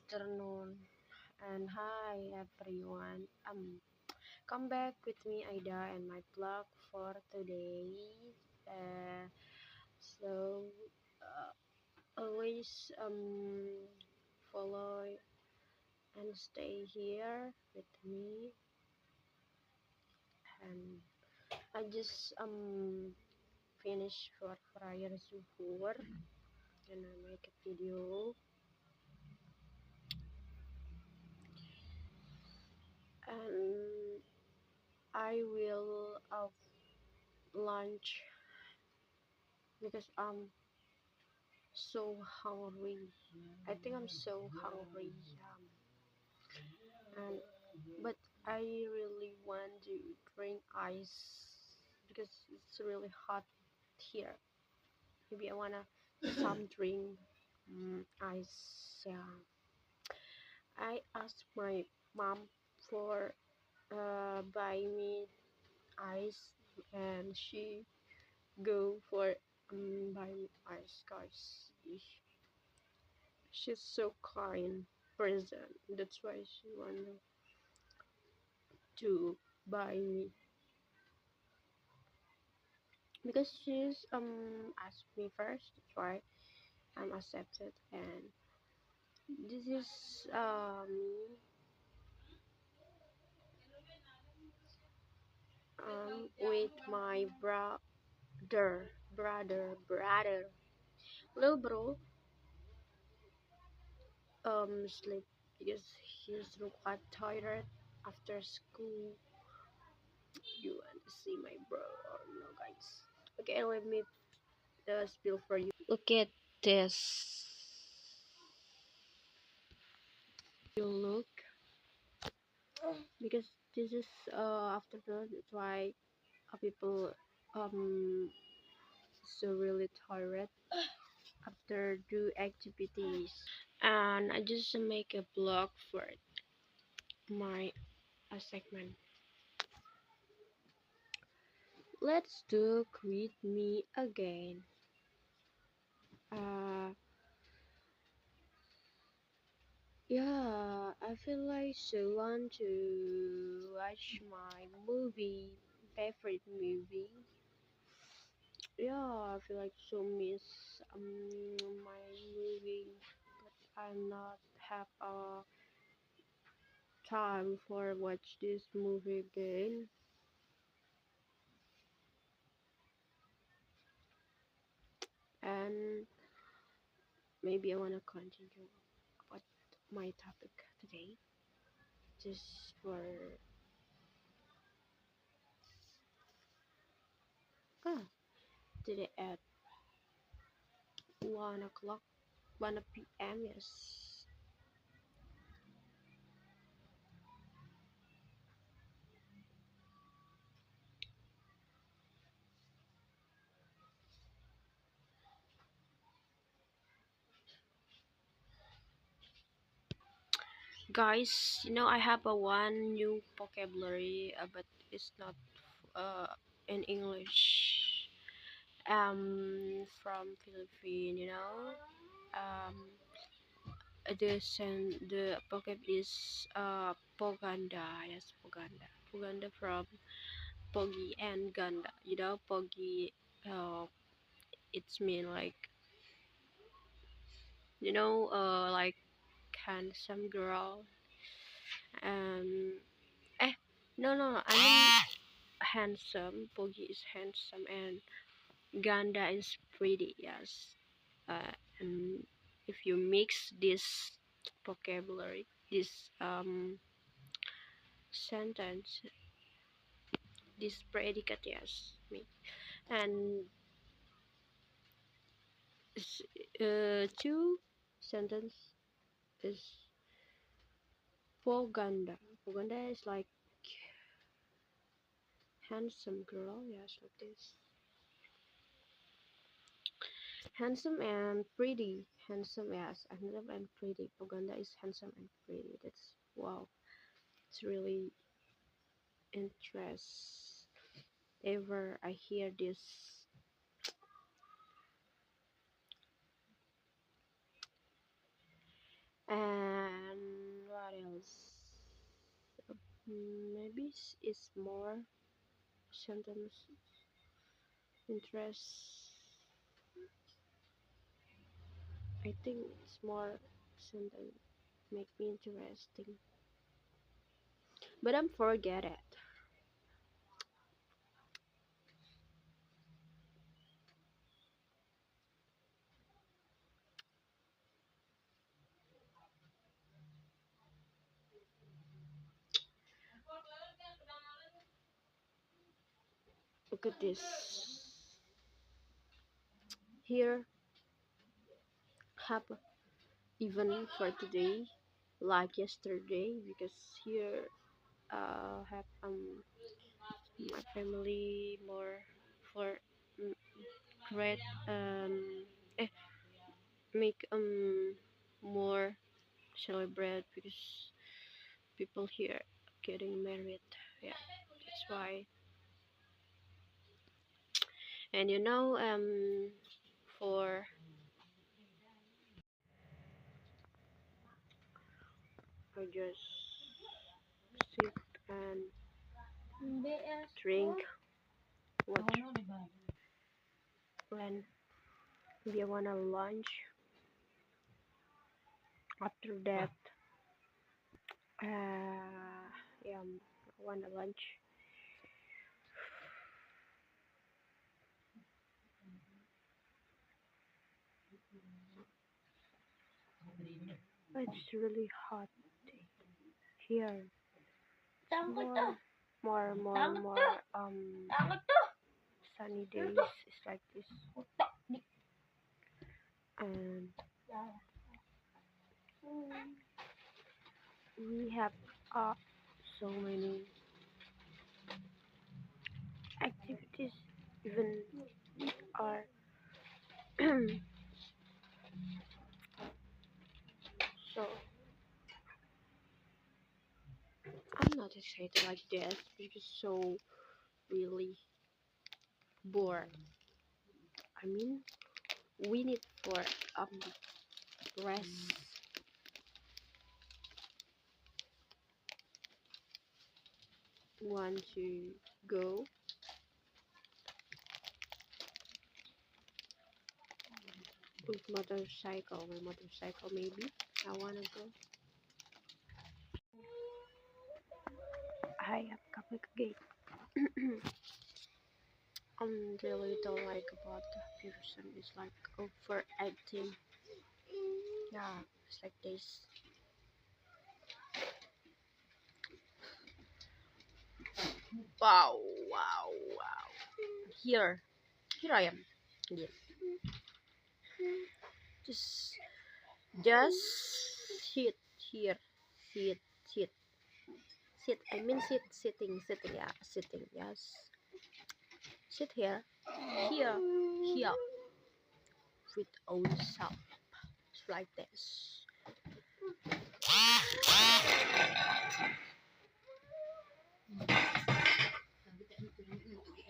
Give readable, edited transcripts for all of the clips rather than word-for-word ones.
afternoon, and hi everyone. Come back with me, Aida, and my blog for today. Uh, so always follow and stay here with me. And I just finish for prayer zuhur, and I make a video, and I will lunch because I'm so hungry. I think I'm so hungry. And but I really want to drink ice because it's really hot here. Maybe I wanna some drink ice. Yeah. I asked my mom for buy me ice, and she go for buy me ice, guys. She's so kind person. That's why she wanted to buy me because she's asked me first. That's why I'm accepted. And this is me with my brother, little bro sleep because he's quite tired after school. You want to see my bro or no, guys? Okay, let me spill for you. Look at this. You look because this is afternoon. That's why people so really tired after do activities. And I just make a blog for my segment. Let's do Greet Me Again. Uh, yeah, I feel like so want to watch my favorite movie. Yeah, I feel like so miss my movie, but I not have time for watch this movie again. And maybe I wanna continue about my topic today, just for ah today at 1 o'clock, 1 p.m. Yes, guys. I have a one new vocabulary, but it's not in English. From Philippines. Um, the vocab is poganda. Yes, poganda. Poganda from pogi and ganda. Pogi. It's mean like like handsome girl. Um, no. I mean handsome. Pogi is handsome, and ganda is pretty. Yes. And if you mix this vocabulary, this sentence, this predicate, yes, me, and two sentence is poganda. Poganda is like handsome girl, yes, like this. Handsome and pretty. Handsome, yes, handsome and pretty. Poganda is handsome and pretty. That's wow. It's really interest. Ever I hear this, and Maybe it's more sometimes interest. I think it's more sometimes make me interesting, but I'm forget it. Look at this. Here have even for today, like yesterday, because here have my family more for mm, great eh, make more celebrate because people here getting married. Yeah, that's why. And for I just sit and drink what when we wanna lunch. After that, yeah, wanna lunch. It's really hot here. More sunny days is like this, and we have uh so many activities even are so I'm not excited like this because so really bored. I mean we need for rest. Want to go with motorcycle. My motorcycle maybe. I wanna go. I have public gate. Really don't like about the person is like overacting. Yeah, it's like this. Wow, wow, wow. Here I am. Yes. Just, just sit here, sit, sit, sit. I mean sitting. Yeah, sitting. Yes, sit here, here, here, with own self. It's like this.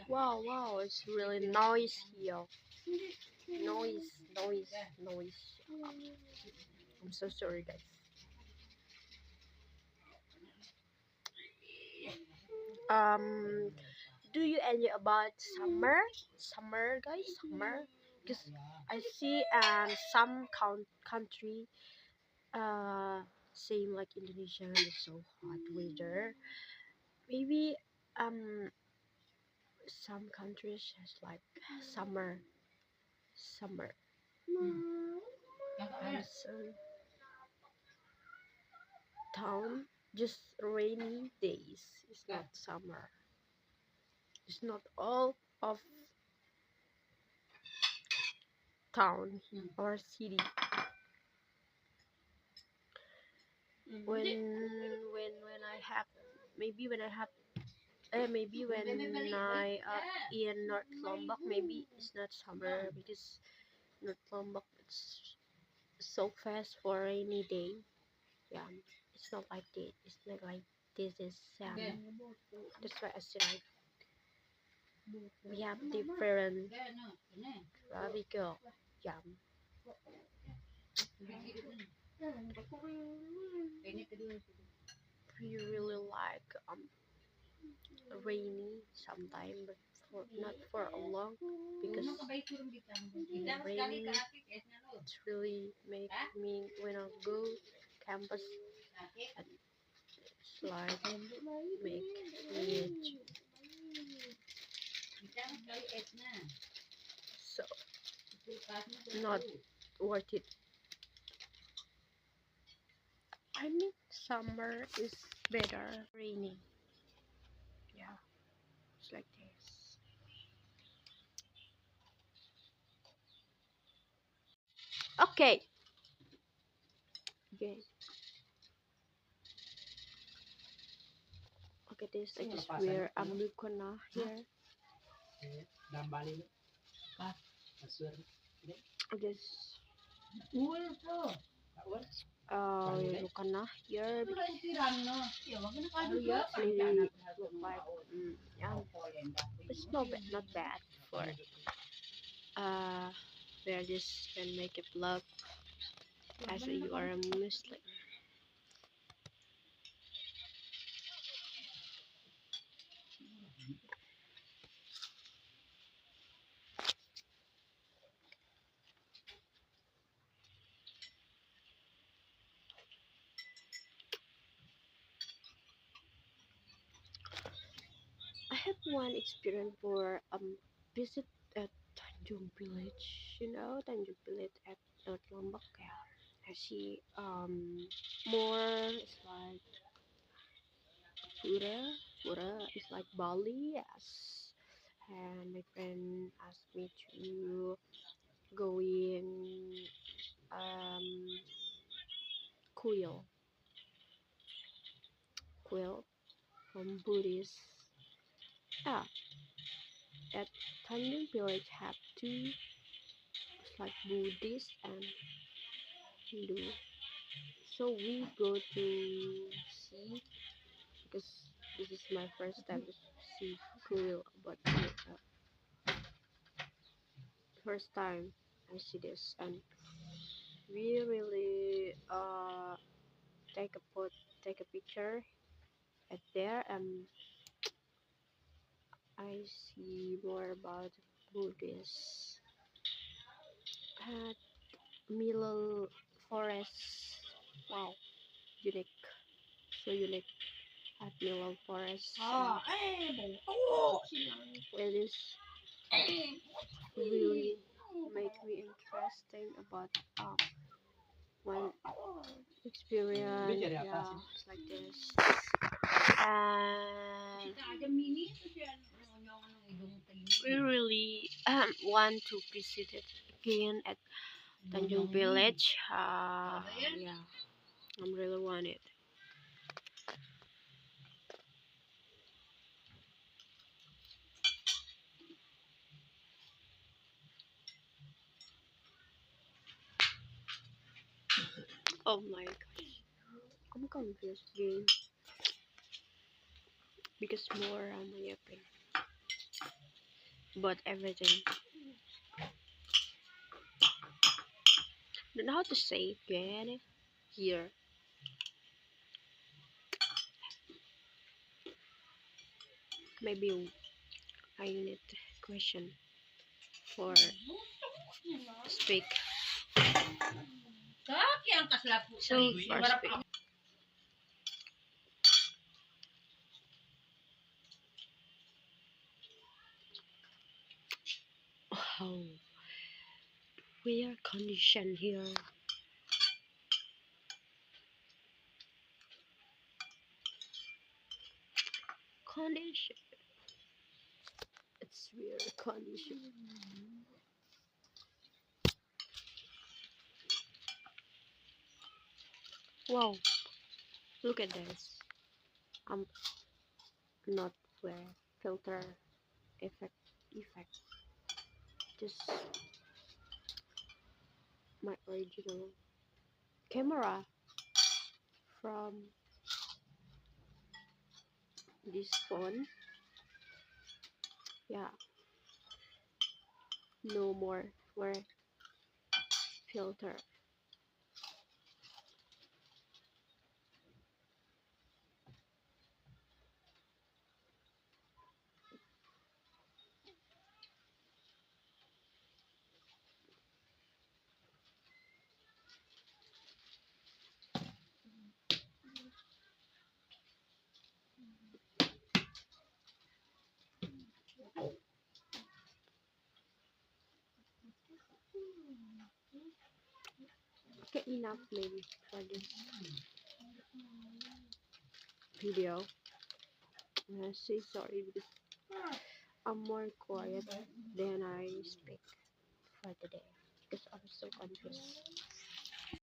Wow, wow. It's really noise here. Noise, noise, noise. I'm so sorry, guys. Um, do you enjoy about summer? Summer, guys, summer. Because I see some country same like Indonesia is so hot weather. Maybe um some countries has like summer, summer. And some town just rainy days. It's not summer. It's not all of town or city. When I have when I have maybe when I in North Lombok, maybe it's not summer because North Lombok it's so fast for rainy day. Yeah, it's not like this. It's not like this is that's why I say like we have different tropical. Yeah, we really like rainy sometime, but not for a long, because rainy it's really make me when I go campus and it's like make me so not worth it. I think summer is better. Rainy, yeah, it's like this. Okay, okay, okay. This I just wear a mukona here. This mukona here because really look like yeah, it's not bad for wear this and make it look as you are a Muslim. I have one experience for visit at Tanjung Village. You know Tanjung Village at Lombok. Yeah, I see more. It's like Pura. Pura is like Bali. Yes, and my friend asked me to go in Kuil. Kuil from Buddhist. Yeah, at Tanjung Village have two. It's like Buddhist and Hindu. So we go to see because this is my first time to see Kuil, but first time I see this, and we really take a take a picture at there, and I see more about Buddhist at Milo Forest. Wow, unique, so unique at Milo Forest. It is really make me interesting about one experience. Yeah, it's like this. And we really want to visit it again at Tanjung Village. Yeah, I'm really want it. Oh my gosh, I'm confused again because more I'm yapping, but everything. Don't know how to say again here. Maybe I need question for speak. So for speak. Wow, we are conditioned here. Condition. It's weird condition. Wow, look at this. I'm not wear filter effect. Just my original camera from this phone. Yeah, no more wear filter. enough maybe for this video. I say sorry because I'm more quiet than I speak for today because I'm so confused.